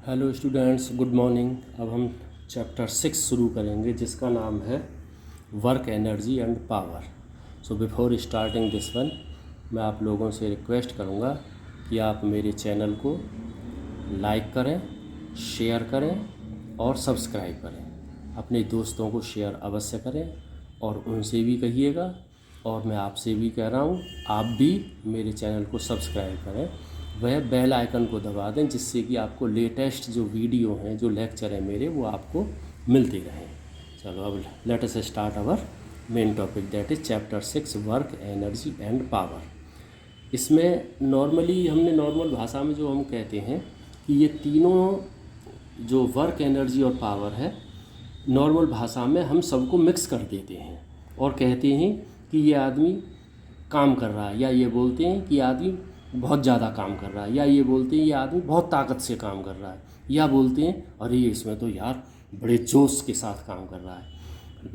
Hello students, good morning. अब हम chapter 6 शुरू करेंगे जिसका नाम है work energy and power. So before starting this one, मैं आप लोगों से रिक्वेस्ट करूंगा कि आप मेरे चैनल को लाइक करें, शेयर करें और सब्सक्राइब करें। अपने दोस्तों को शेयर अवश्य करें और उनसे भी कहिएगा, और मैं आपसे भी कह रहा हूँ आप भी मेरे चैनल को सब्सक्राइब करें, वह बेल आइकन को दबा दें जिससे कि आपको लेटेस्ट जो वीडियो हैं, जो लेक्चर हैं मेरे, वो आपको मिलते रहें। चलो अब let us start our main topic, that is chapter 6 work energy and power. इसमें नॉर्मली हमने नॉर्मल भाषा में जो हम कहते हैं कि ये तीनों जो वर्क एनर्जी और पावर है, नॉर्मल भाषा में हम सबको मिक्स कर देते हैं और कहते हैं कि ये आदमी काम कर रहा है, या ये बोलते हैं कि आदमी बहुत ज़्यादा काम कर रहा है, या ये बोलते हैं ये आदमी बहुत ताकत से काम कर रहा है, या बोलते हैं अरे इसमें तो यार बड़े जोश के साथ काम कर रहा है।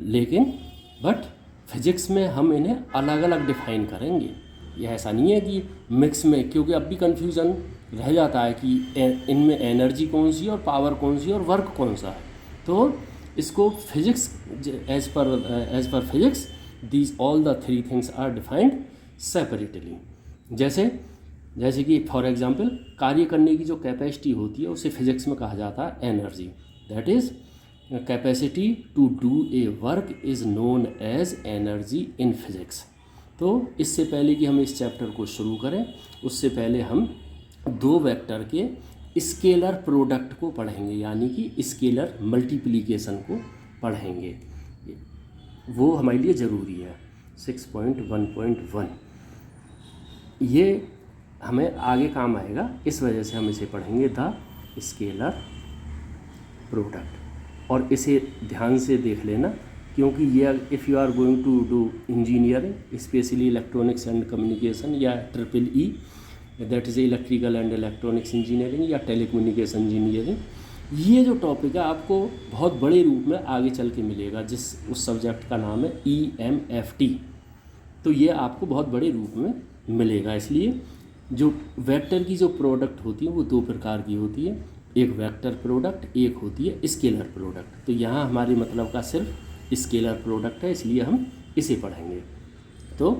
लेकिन बट फिजिक्स में हम इन्हें अलग अलग डिफाइन करेंगे। यह ऐसा नहीं है कि मिक्स में, क्योंकि अब भी कन्फ्यूज़न रह जाता है कि इनमें एनर्जी कौन सी है और पावर कौन सी है और वर्क कौन सा है। तो इसको फिजिक्स एज पर physics these all the three things are defined separately. जैसे कि फॉर एग्जांपल कार्य करने की जो कैपेसिटी होती है उसे फिजिक्स में कहा जाता है energy. That is capacity to do a work is known as energy in physics. तो इससे पहले कि हम इस चैप्टर को शुरू करें, उससे पहले हम दो वेक्टर के स्केलर प्रोडक्ट को पढ़ेंगे, यानी कि स्केलर मल्टीप्लिकेशन को पढ़ेंगे। वो हमारे लिए ज़रूरी है। 6.1.1 ये हमें आगे काम आएगा, इस वजह से हम इसे पढ़ेंगे, द स्केलर प्रोडक्ट। और इसे ध्यान से देख लेना, क्योंकि ये if you are going to do engineering, specially electronics and communication, या EEE, that is electrical and electronics engineering, या टेलीकम्युनिकेशन इंजीनियरिंग, ये जो टॉपिक है आपको बहुत बड़े रूप में आगे चल के मिलेगा, उस सब्जेक्ट का नाम है EMFT। तो ये आपको बहुत बड़े रूप में मिलेगा। इसलिए जो वेक्टर की जो प्रोडक्ट होती है वो दो प्रकार की होती है, एक वेक्टर प्रोडक्ट, एक होती है स्केलर प्रोडक्ट। तो यहाँ हमारे मतलब का सिर्फ स्केलर प्रोडक्ट है, इसलिए हम इसे पढ़ेंगे। तो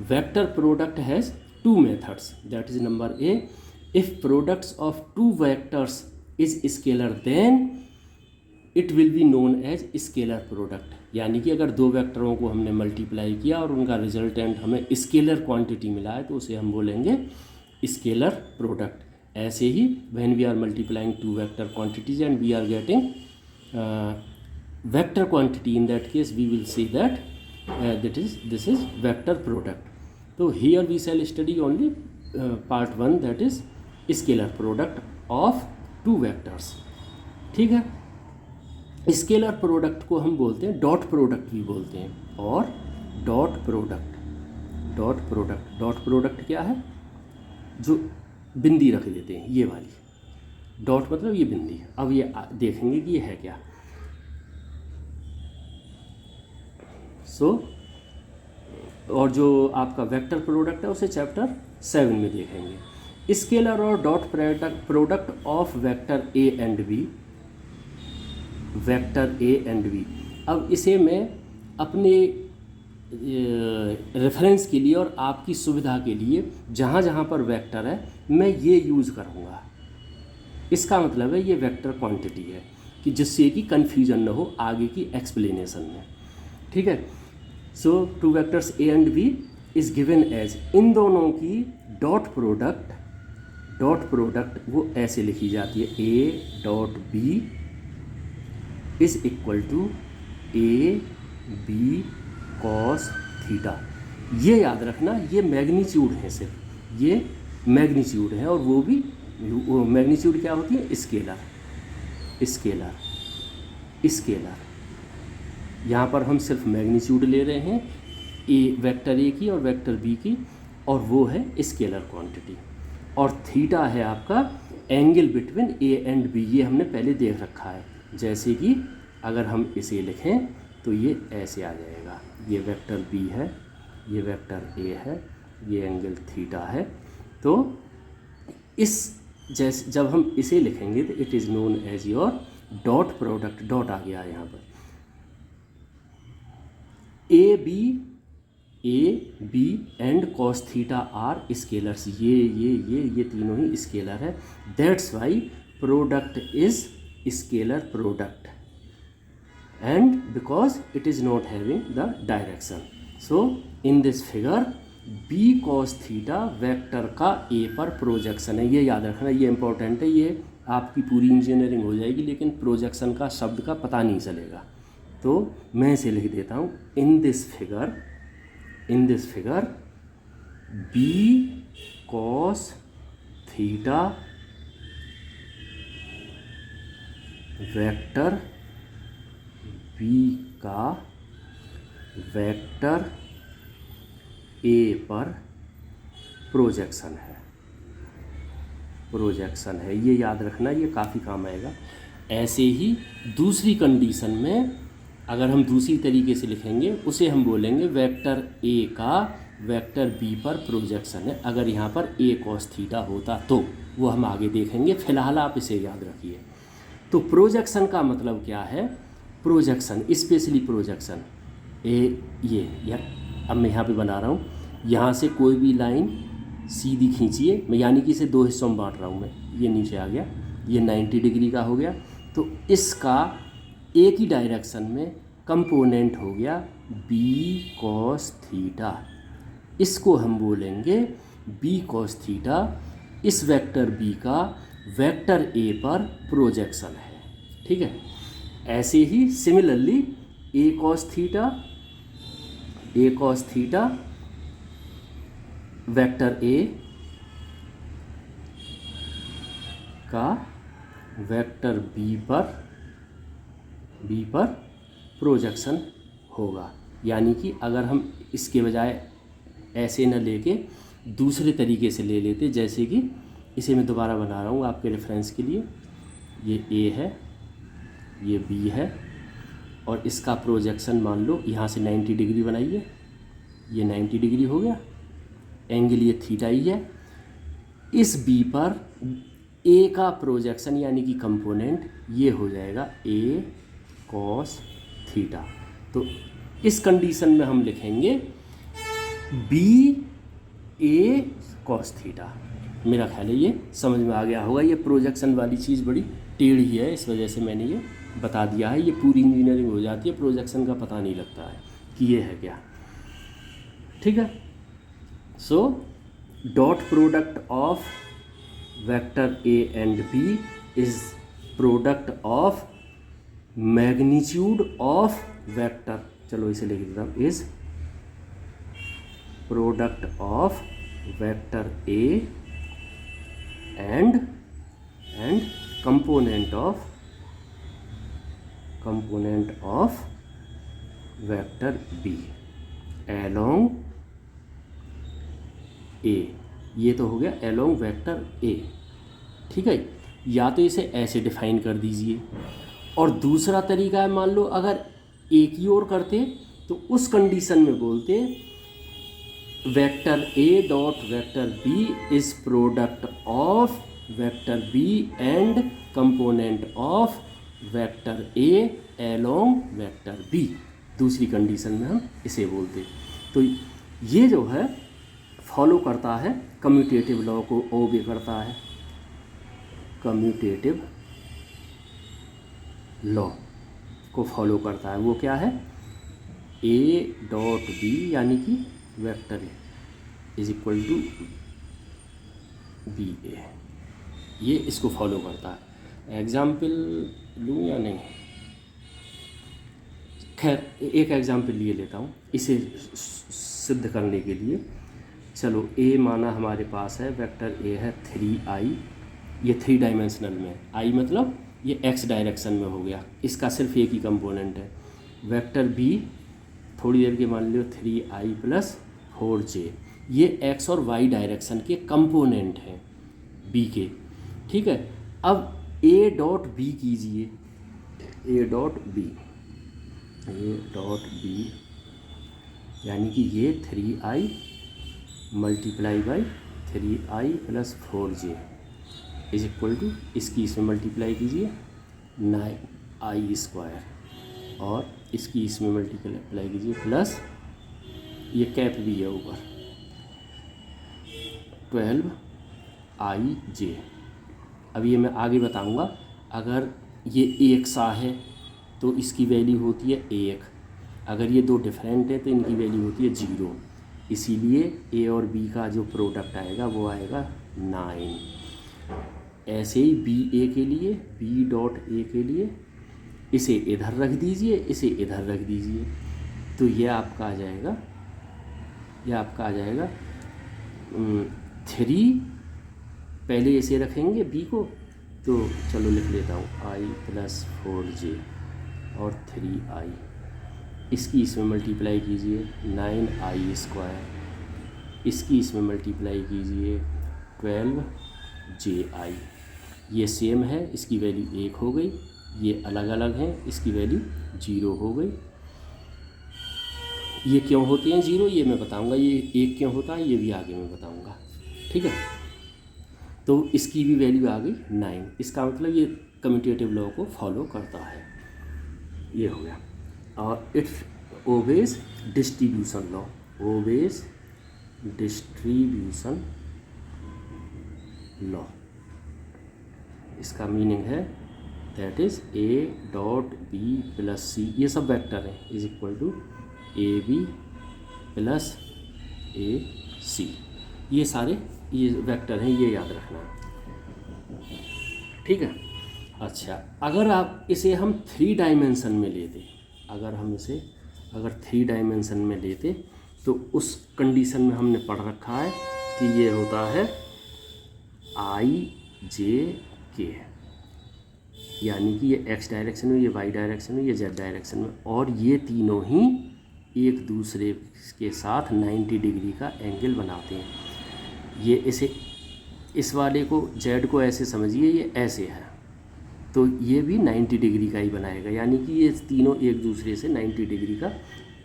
vector product has two methods, that is number A, if products of two vectors is scalar then it will be known as scalar product. यानी कि अगर दो वेक्टरों को हमने मल्टीप्लाई किया और उनका रिजल्टेंट हमें स्केलर क्वांटिटी मिला है, तो उसे हम बोलेंगे स्केलर प्रोडक्ट। ऐसे ही when we are multiplying two vector quantities and we are getting vector quantity, in that case we will see that this is vector product. तो here we shall study only part 1, that is scalar product of two vectors. ठीक है। Scalar product को हम बोलते हैं dot product भी बोलते हैं, और डॉट प्रोडक्ट क्या है? जो बिंदी रख देते हैं, ये वाली डॉट मतलब ये बिंदी। अब ये देखेंगे कि ये है क्या। और जो आपका वेक्टर प्रोडक्ट है उसे चैप्टर 7 में देखेंगे। स्केलर और dot product of vector A and B. अब इसे मैं अपने रेफरेंस के लिए और आपकी सुविधा के लिए जहाँ जहाँ पर वेक्टर है मैं ये यूज़ करूँगा। इसका मतलब है ये वेक्टर क्वांटिटी है, कि जिससे कि कन्फ्यूजन ना हो आगे की एक्सप्लेनेशन में। ठीक है। So two vectors A and B is given as, इन दोनों की डॉट प्रोडक्ट वो ऐसे लिखी जाती है, A dot B is equal to A B cos theta. ये याद रखना, ये मैग्नीट्यूड है, सिर्फ ये मैग्नीट्यूड है, और वो भी मैग्नीट्यूड क्या होती है? स्केलर। यहाँ पर हम सिर्फ मैग्नीट्यूड ले रहे हैं, वेक्टर ए की और वेक्टर बी की, और वो है स्केलर क्वांटिटी। और थीटा है आपका angle between A and B, ये हमने पहले देख रखा है। जैसे कि अगर हम इसे लिखें तो ये ऐसे आ जाएगा, ये वेक्टर बी है, ये वेक्टर ए है, ये एंगल थीटा है। तो इस जैसे जब हम इसे लिखेंगे तो it is known as your dot product, dot आ गया है यहाँ पर। A B and cos theta are scalars, ये तीनों ही स्केलर है। That's why product is scalar product and because it is not having the direction. So in this figure B cos theta vector का ए पर projection है। ये याद रखना, ये इंपॉर्टेंट है, ये आपकी पूरी इंजीनियरिंग हो जाएगी लेकिन प्रोजेक्शन का शब्द का पता नहीं चलेगा। तो मैं इसे लिख देता हूँ, in this figure B cos theta vector B का वेक्टर ए पर प्रोजेक्शन है, ये याद रखना, ये काफ़ी काम आएगा। ऐसे ही दूसरी कंडीशन में अगर हम दूसरी तरीके से लिखेंगे उसे हम बोलेंगे वेक्टर ए का वेक्टर बी पर प्रोजेक्शन है। अगर यहाँ पर ए कॉस थीटा होता तो वो हम आगे देखेंगे, फिलहाल आप इसे याद रखिए। तो प्रोजेक्शन का मतलब क्या है? प्रोजेक्शन, स्पेशली प्रोजेक्शन ये अब मैं यहाँ पे बना रहा हूँ, यहाँ से कोई भी लाइन सीधी खींचिए, मैं यानी कि इसे दो हिस्सों में बांट रहा हूँ मैं, ये नीचे आ गया, ये 90 डिग्री का हो गया। तो इसका एक ही डायरेक्शन में कंपोनेंट हो गया बी कॉस थीटा, इसको हम बोलेंगे बी कॉस थीटा। इस वेक्टर बी का वेक्टर ए पर प्रोजेक्शन है, ठीक है। ऐसे ही similarly A cos theta vector A का वेक्टर बी पर प्रोजेक्शन होगा। यानी कि अगर हम इसके बजाय ऐसे न लेके दूसरे तरीके से ले लेते, जैसे कि इसे मैं दोबारा बना रहा हूँ आपके रेफरेंस के लिए, ये ए है, ये बी है और इसका प्रोजेक्शन मान लो यहाँ से 90 डिग्री बनाइए, ये 90 डिग्री हो गया, एंगल ये थीटा ही है। इस बी पर ए का प्रोजेक्शन यानी कि कंपोनेंट ये हो जाएगा ए कॉस थीटा। तो इस कंडीशन में हम लिखेंगे बी ए कॉस थीटा। मेरा ख्याल है ये समझ में आ गया होगा। ये प्रोजेक्शन वाली चीज़ बड़ी टेढ़ी है, इस वजह से मैंने ये बता दिया है। ये पूरी इंजीनियरिंग हो जाती है, प्रोजेक्शन का पता नहीं लगता है कि ये है क्या, ठीक है। So dot product of vector A and B is product of magnitude of vector, चलो इसे लिख देता हूँ, is product of vector A and component of vector B along A. ये तो हो गया एलोंग वेक्टर ए, ठीक है। या तो इसे ऐसे डिफाइन कर दीजिए, और दूसरा तरीका है, मान लो अगर एक ही ओर करते तो उस कंडीशन में बोलते vector A dot vector B is product of vector B and component of vector A along vector B. दूसरी कंडीशन में हम इसे बोलते। तो ये जो है फॉलो करता है कम्यूटेटिव लॉ को, ओबे करता है कम्यूटेटिव लॉ को फॉलो करता है। वो क्या है? ए डॉट बी यानी कि vector A is equal to B A, ये इसको फॉलो करता है। एग्जाम्पल लूँ या नहीं? खैर एक एग्जाम्पल लिए लेता हूँ इसे सिद्ध करने के लिए। चलो ए माना हमारे पास है, वेक्टर ए है 3i, ये 3 डायमेंशनल में है। आई मतलब ये x डायरेक्शन में हो गया, इसका सिर्फ एक ही कंपोनेंट है। वेक्टर बी थोड़ी देर के मान लो 3i प्लस 4j, ये x और y डायरेक्शन के कंपोनेंट हैं b के, ठीक है। अब a डॉट बी कीजिए, a डॉट बी यानी कि ये 3i multiply by 3i plus 4j is equal to, इसकी इसमें मल्टीप्लाई कीजिए 9i² और इसकी इसमें मल्टीप्लाई कीजिए प्लस ये कैप भी है ऊपर 12ij। अब ये मैं आगे बताऊंगा, अगर ये एक सा है तो इसकी वैल्यू होती है 1, अगर ये दो डिफरेंट है तो इनकी वैल्यू होती है 0, इसीलिए ए और बी का जो प्रोडक्ट आएगा वो आएगा 9। ऐसे ही बी ए के लिए, बी डॉट ए के लिए इसे इधर रख दीजिए, इसे इधर रख दीजिए, तो ये आपका आ जाएगा, ये आपका आ जाएगा 3। पहले इसे रखेंगे बी को, तो चलो लिख लेता हूँ i + 4j और 3i, इसकी इसमें मल्टीप्लाई कीजिए 9i², इसकी इसमें मल्टीप्लाई कीजिए 12ji। ये सेम है, इसकी वैल्यू 1 हो गई, ये अलग अलग हैं, इसकी वैल्यू 0 हो गई। ये क्यों होते हैं 0 ये मैं बताऊंगा, ये 1 क्यों होता है ये भी आगे मैं बताऊंगा, ठीक है। तो इसकी भी वैल्यू आ गई 9, इसका मतलब ये कम्यूटेटिव लॉ को फॉलो करता है, ये हो गया। और it's obeys distribution law, obeys distribution law, इसका मीनिंग है that is a dot B plus C, ये सब वेक्टर हैं, is equal to ab plus ac, ये सारे ये वेक्टर हैं, ये याद रखना, ठीक है। अच्छा, अगर आप इसे हम 3 डायमेंशन में लेते, अगर हम इसे 3 डायमेंशन में लेते तो उस कंडीशन में हमने पढ़ रखा है कि ये होता है i j k, यानी कि ये x डायरेक्शन में, ये y डायरेक्शन में, ये z डायरेक्शन में, और ये तीनों ही एक दूसरे के साथ 90 डिग्री का एंगल बनाते हैं। ये इसे, इस वाले को z को ऐसे समझिए, ये ऐसे है, तो ये भी 90 डिग्री का ही बनाएगा, यानी कि ये तीनों एक दूसरे से 90 डिग्री का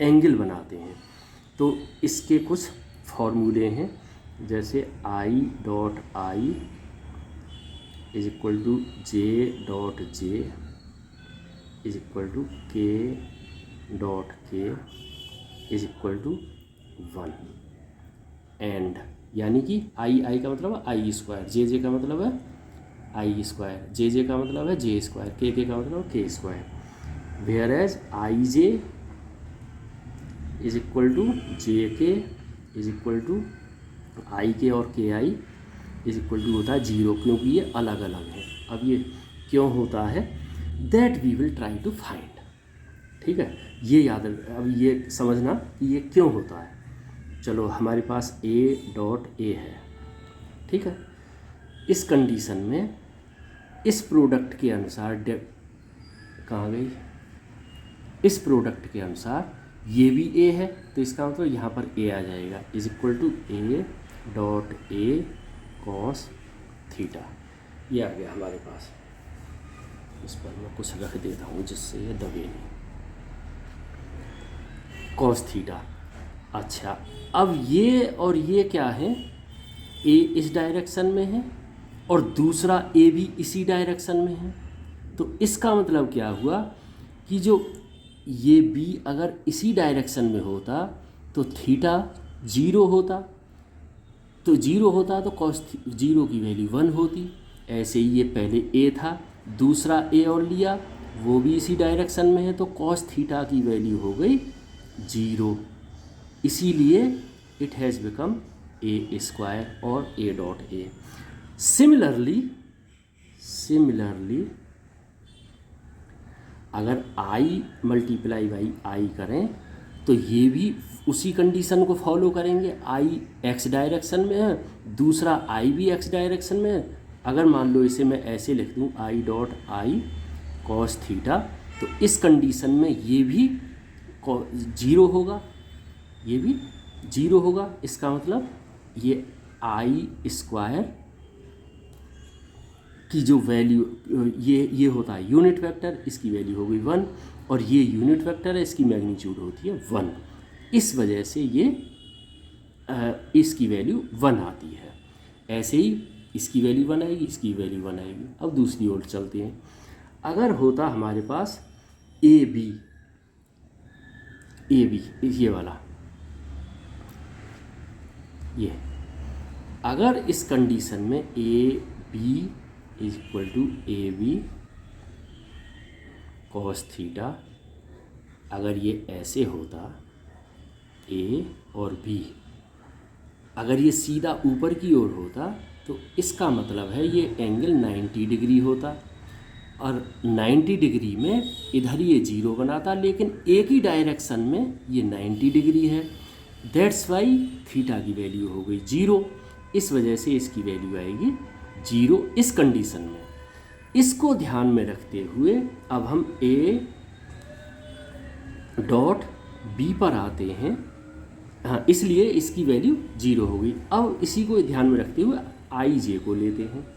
एंगल बनाते हैं। तो इसके कुछ फॉर्मूले हैं, जैसे i dot i is equal to j dot j is equal to k dot k is equal to 1, and यानी कि i का मतलब है i², j का मतलब है i², j का मतलब है j², k का मतलब k², whereas ij is equal to jk is equal to ik और ki इज इक्वल टू होता है 0, क्योंकि ये अलग अलग है। अब ये क्यों होता है, that we will try to find, ठीक है, ये याद, अब ये समझना कि ये क्यों होता है। चलो, हमारे पास a डॉट a है, ठीक है, इस कंडीशन में इस प्रोडक्ट के अनुसार, कहाँ गई, इस प्रोडक्ट के अनुसार ये भी a है, तो इसका मतलब यहाँ पर a आ जाएगा, is equal to a dot a cos theta, ये आ गया हमारे पास। इस पर मैं कुछ रख देता हूँ जिससे ये दबे नहीं, कॉस थीटा। अच्छा, अब ये और ये क्या है, a इस डायरेक्शन में है और दूसरा a भी इसी डायरेक्शन में है, तो इसका मतलब क्या हुआ कि जो ये b अगर इसी डायरेक्शन में होता तो थीटा 0 होता, तो 0 होता तो कॉस 0 की वैल्यू 1 होती। ऐसे ही ये पहले a था, दूसरा a और लिया, वो भी इसी डायरेक्शन में है, तो कॉस थीटा की वैल्यू हो गई 0, इसीलिए इट हैज़ बिकम a² और a डॉट a। सिमिलरली अगर i मल्टीप्लाई बाई i करें तो ये भी उसी कंडीशन को फॉलो करेंगे, i x डायरेक्शन में है, दूसरा i भी x डायरेक्शन में है। अगर मान लो इसे मैं ऐसे लिख दूँ i dot i cos theta, तो इस कंडीशन में ये भी 0 होगा, ये भी 0 होगा, इसका मतलब ये i² की जो वैल्यू, ये होता है यूनिट वेक्टर, इसकी वैल्यू हो गई 1, और ये यूनिट वेक्टर है, इसकी मैग्नीट्यूड होती है 1, इस वजह से ये इसकी वैल्यू 1 आती है। ऐसे ही इसकी वैल्यू 1 आएगी, इसकी वैल्यू 1 आएगी। अब दूसरी ओर चलते हैं। अगर होता हमारे पास ए बी ये वाला, ये अगर इस कंडीशन में A B is equal to A B cos theta, अगर ये ऐसे होता ए और बी, अगर ये सीधा ऊपर की ओर होता तो इसका मतलब है ये एंगल 90 डिग्री होता, और 90 डिग्री में इधर ये 0 बनाता, लेकिन एक ही डायरेक्शन में ये 90 डिग्री है। दैट्स वाई थीटा की वैल्यू हो गई 0। इस वजह से इसकी वैल्यू आएगी 0 इस कंडीशन में। इसको ध्यान में रखते हुए अब हम ए डॉट बी पर आते हैं। हाँ, इसलिए इसकी वैल्यू 0 हो गई। अब इसी को ध्यान में रखते हुए आई जे को लेते हैं।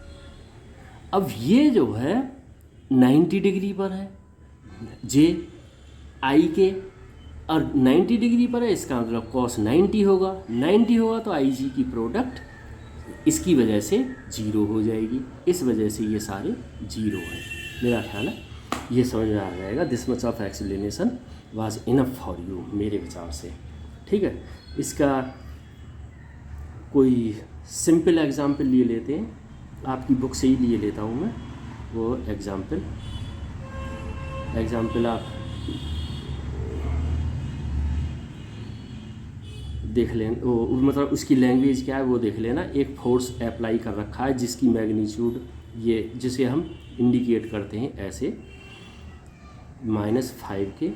अब ये जो है 90 डिग्री पर है जे आई के, और 90 डिग्री पर है, इसका मतलब कॉस 90 होगा। 90 होगा तो आई जी की प्रोडक्ट इसकी वजह से 0 हो जाएगी। इस वजह से ये सारे 0 हैं। मेरा ख्याल है ये समझ में आ जाएगा। This much of explanation was enough for you, मेरे विचार से। ठीक है, इसका कोई सिंपल एग्जाम्पल लिए लेते हैं। आपकी बुक से ही लिए लेता हूँ मैं वो एग्जाम्पल आप देख लें। वो मतलब उसकी लैंग्वेज क्या है वो देख लेना। एक फोर्स अप्लाई कर रखा है जिसकी मैग्नीट्यूड ये, जिसे हम इंडिकेट करते हैं ऐसे -5 के,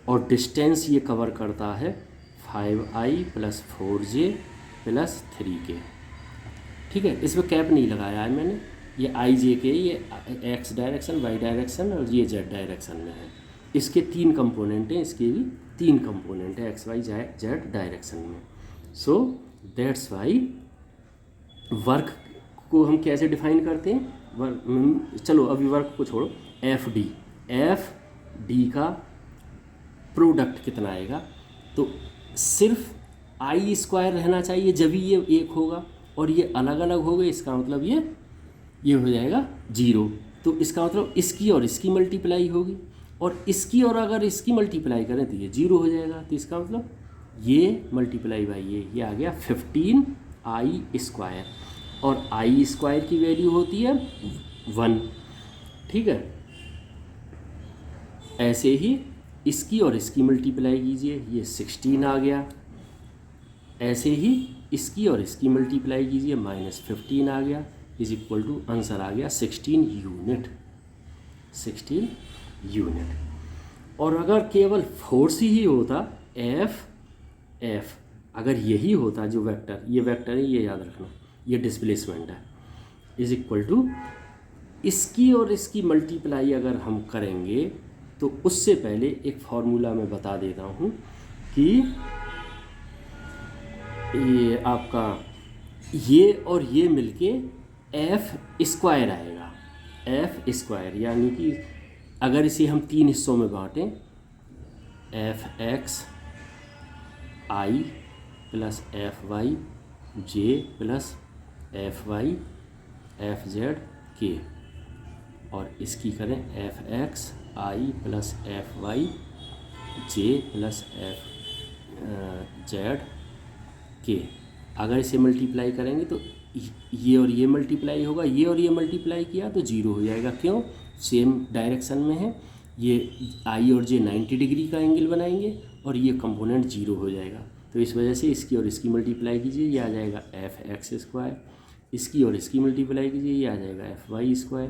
और डिस्टेंस ये कवर करता है 5i + 4j + 3k। ठीक है, इसमें कैप नहीं लगाया है मैंने। ये आई जे के ये एक्स डायरेक्शन, वाई डायरेक्शन और ये जेड डायरेक्शन में है। इसके 3 कंपोनेंट हैं, इसके भी 3 कंपोनेंट है एक्स वाई जेड डायरेक्शन में। सो दैट्स वाई वर्क को हम कैसे डिफाइन करते हैं। चलो अभी वर्क को छोड़ो। एफ डी का प्रोडक्ट कितना आएगा, तो सिर्फ आई स्क्वायर रहना चाहिए जब ही ये 1 होगा, और ये अलग अलग हो गए, इसका मतलब ये हो जाएगा 0। तो इसका मतलब इसकी और इसकी मल्टीप्लाई होगी, और इसकी और अगर इसकी मल्टीप्लाई करें तो ये 0 हो जाएगा। तो इसका मतलब ये मल्टीप्लाई बाई ये आ गया 15i², और आई स्क्वायर की वैल्यू होती है 1। ठीक है, ऐसे ही इसकी और इसकी मल्टीप्लाई कीजिए, ये 16 आ गया। ऐसे ही इसकी और इसकी मल्टीप्लाई कीजिए, -15 आ गया, इज इक्वल टू आंसर आ गया 16 यूनिट। और अगर केवल फोर्स ही होता एफ अगर यही होता जो वेक्टर, ये वेक्टर है, ये याद रखना, ये डिस्प्लेसमेंट है, इज इक्वल टू इसकी और इसकी मल्टीप्लाई अगर हम करेंगे तो उससे पहले एक फार्मूला मैं बता देता हूँ कि ये आपका ये और ये मिलके f² आएगा। f², यानी कि अगर इसे हम 3 हिस्सों में बांटें, fx i + fy j + fy fz k, और इसकी करें fx i + fy j + fz k। अगर इसे मल्टीप्लाई करेंगे तो ये और ये मल्टीप्लाई होगा, ये और ये मल्टीप्लाई किया तो 0 हो जाएगा। क्यों? सेम डायरेक्शन में है। ये आई और जे 90 डिग्री का एंगल बनाएंगे और ये कंपोनेंट 0 हो जाएगा। तो इस वजह से इसकी और इसकी मल्टीप्लाई कीजिए, ये आ जाएगा fx²। इसकी और इसकी मल्टीप्लाई कीजिए, ये आ जाएगा fy²।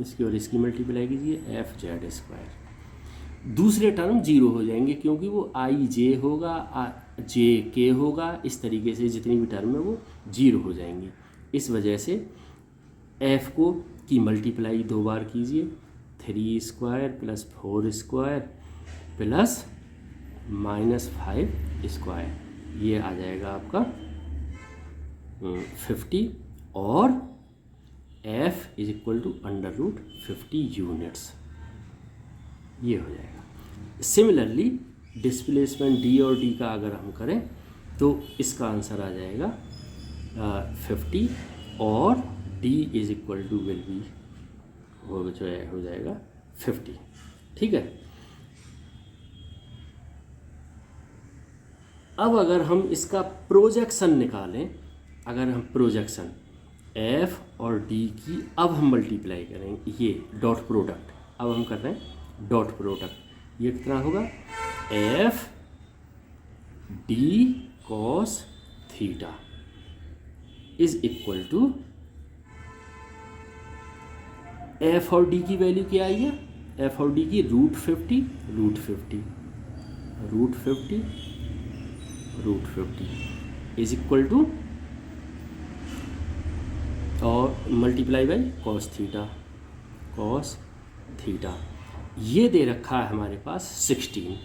इसकी और इसकी मल्टीप्लाई कीजिए fz²। दूसरे टर्म 0 हो जाएंगे क्योंकि वो आई जे होगा, जे के होगा, इस तरीके से जितनी भी टर्म है वो 0 हो जाएंगी। इस वजह से f को की मल्टीप्लाई 2 बार कीजिए, 3² + 4² + -5², ये आ जाएगा आपका 50, और f = √50 यूनिट्स, ये हो जाएगा। सिमिलरली डिस्प्लेसमेंट d और d का अगर हम करें तो इसका आंसर आ जाएगा 50 और D is equal to will be हो जाएगा 50। ठीक है, अब अगर हम इसका प्रोजेक्शन निकालें, अगर हम प्रोजेक्शन एफ और डी की अब हम मल्टीप्लाई करेंगे, ये डॉट प्रोडक्ट अब हम कर रहे हैं डॉट प्रोडक्ट, ये कितना होगा F D cos theta is equal to F और डी की वैल्यू क्या आई है, एफ और डी की रूट 50 इज इक्वल टू और मल्टीप्लाई बाई कॉस थीटा ये दे रखा है हमारे पास 16,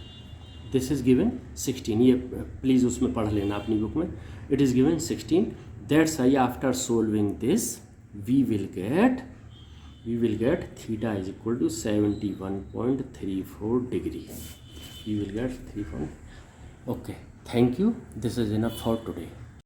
दिस इज़ गिवन 16, ये प्लीज़ उसमें पढ़ लेना अपनी बुक में, it is given 16, that's why after solving this we will get theta is equal to 71.34 degree, we will get 3. Okay, thank you, this is enough for today.